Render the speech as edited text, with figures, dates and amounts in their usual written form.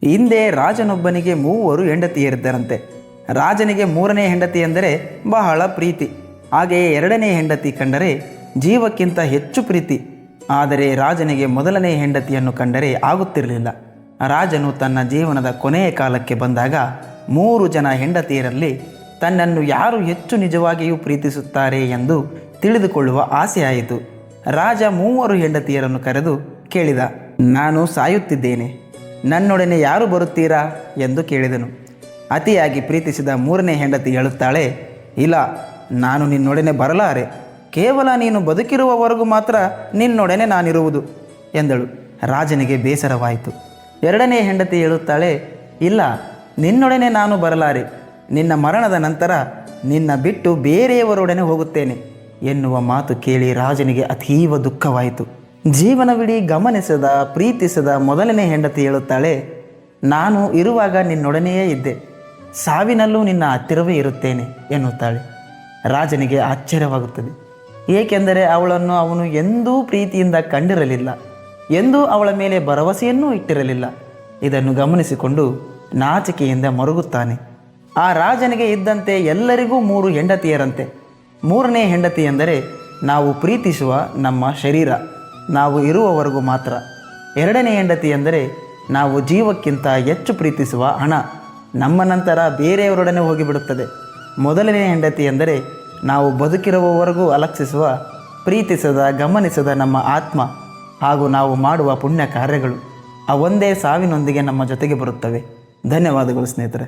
ಹಿಂದೆ ರಾಜನೊಬ್ಬನಿಗೆ ಮೂವರು ಹೆಂಡತಿಯರಿದ್ದರಂತೆ. ರಾಜನಿಗೆ ಮೂರನೇ ಹೆಂಡತಿ ಎಂದರೆ ಬಹಳ ಪ್ರೀತಿ. ಹಾಗೆಯೇ ಎರಡನೇ ಹೆಂಡತಿ ಕಂಡರೆ ಜೀವಕ್ಕಿಂತ ಹೆಚ್ಚು ಪ್ರೀತಿ. ಆದರೆ ರಾಜನಿಗೆ ಮೊದಲನೇ ಹೆಂಡತಿಯನ್ನು ಕಂಡರೆ ಆಗುತ್ತಿರಲಿಲ್ಲ. ರಾಜನು ತನ್ನ ಜೀವನದ ಕೊನೆಯ ಕಾಲಕ್ಕೆ ಬಂದಾಗ 3 ಜನ ಹೆಂಡತಿಯರಲ್ಲಿ ತನ್ನನ್ನು ಯಾರು ಹೆಚ್ಚು ನಿಜವಾಗಿಯೂ ಪ್ರೀತಿಸುತ್ತಾರೆ ಎಂದು ತಿಳಿದುಕೊಳ್ಳುವ ಆಸೆ ಆಯಿತು. ರಾಜ 3 ಹೆಂಡತಿಯರನ್ನು ಕರೆದು ಕೇಳಿದ, ನಾನು ಸಾಯುತ್ತಿದ್ದೇನೆ, ನನ್ನೊಡನೆ ಯಾರು ಬರುತ್ತೀರಾ ಎಂದು ಕೇಳಿದನು. ಅತಿಯಾಗಿ ಪ್ರೀತಿಸಿದ 3ನೇ ಹೆಂಡತಿ ಹೇಳುತ್ತಾಳೆ, ಇಲ್ಲ, ನಾನು ನಿನ್ನೊಡನೆ ಬರಲಾರೆ, ಕೇವಲ ನೀನು ಬದುಕಿರುವವರೆಗೂ ಮಾತ್ರ ನಿನ್ನೊಡನೆ ನಾನಿರುವುದು ಎಂದಳು. ರಾಜನಿಗೆ ಬೇಸರವಾಯಿತು. 2ನೇ ಹೆಂಡತಿ ಹೇಳುತ್ತಾಳೆ, ಇಲ್ಲ, ನಿನ್ನೊಡನೆ ನಾನು ಬರಲಾರೆ, ನಿನ್ನ ಮರಣದ ನಂತರ ನಿನ್ನ ಬಿಟ್ಟು ಬೇರೆಯವರೊಡನೆ ಹೋಗುತ್ತೇನೆ ಎನ್ನುವ ಮಾತು ಕೇಳಿ ರಾಜನಿಗೆ ಅತೀವ ದುಃಖವಾಯಿತು. ಜೀವನವಿಡೀ ಗಮನಿಸದ ಪ್ರೀತಿಸದ ಮೊದಲನೇ ಹೆಂಡತಿ ಹೇಳುತ್ತಾಳೆ, ನಾನು ಇರುವಾಗ ನಿನ್ನೊಡನೆಯೇ ಇದ್ದೆ, ಸಾವಿನಲ್ಲೂ ನಿನ್ನ ಹತ್ತಿರವೇ ಇರುತ್ತೇನೆ ಎನ್ನುತ್ತಾಳೆ. ರಾಜನಿಗೆ ಆಶ್ಚರ್ಯವಾಗುತ್ತದೆ. ಏಕೆಂದರೆ ಅವಳನ್ನು ಅವನು ಎಂದೂ ಪ್ರೀತಿಯಿಂದ ಕಂಡಿರಲಿಲ್ಲ, ಎಂದೂ ಅವಳ ಮೇಲೆ ಭರವಸೆಯನ್ನೂ ಇಟ್ಟಿರಲಿಲ್ಲ. ಇದನ್ನು ಗಮನಿಸಿಕೊಂಡು ನಾಚಿಕೆಯಿಂದ ಮರುಗುತ್ತಾನೆ. ಆ ರಾಜನಿಗೆ ಇದ್ದಂತೆ ಎಲ್ಲರಿಗೂ 3 ಹೆಂಡತಿಯರಂತೆ. 3ನೇ ಹೆಂಡತಿ ಎಂದರೆ ನಾವು ಪ್ರೀತಿಸುವ ನಮ್ಮ ಶರೀರ, ನಾವು ಇರುವವರೆಗೂ ಮಾತ್ರ. 2ನೇ ಹೆಂಡತಿ ಎಂದರೆ ನಾವು ಜೀವಕ್ಕಿಂತ ಹೆಚ್ಚು ಪ್ರೀತಿಸುವ ಹಣ, ನಮ್ಮ ನಂತರ ಬೇರೆಯವರೊಡನೆ ಹೋಗಿಬಿಡುತ್ತದೆ. ಮೊದಲನೇ ಹೆಂಡತಿ ಎಂದರೆ ನಾವು ಬದುಕಿರುವವರೆಗೂ ಅಲಕ್ಷಿಸುವ ಪ್ರೀತಿಸದ ಗಮನಿಸದ ನಮ್ಮ ಆತ್ಮ ಹಾಗೂ ನಾವು ಮಾಡುವ ಪುಣ್ಯ ಕಾರ್ಯಗಳು. ಅವೊಂದೇ ಸಾವಿನೊಂದಿಗೆ ನಮ್ಮ ಜೊತೆಗೆ ಬರುತ್ತವೆ. ಧನ್ಯವಾದಗಳು ಸ್ನೇಹಿತರೆ.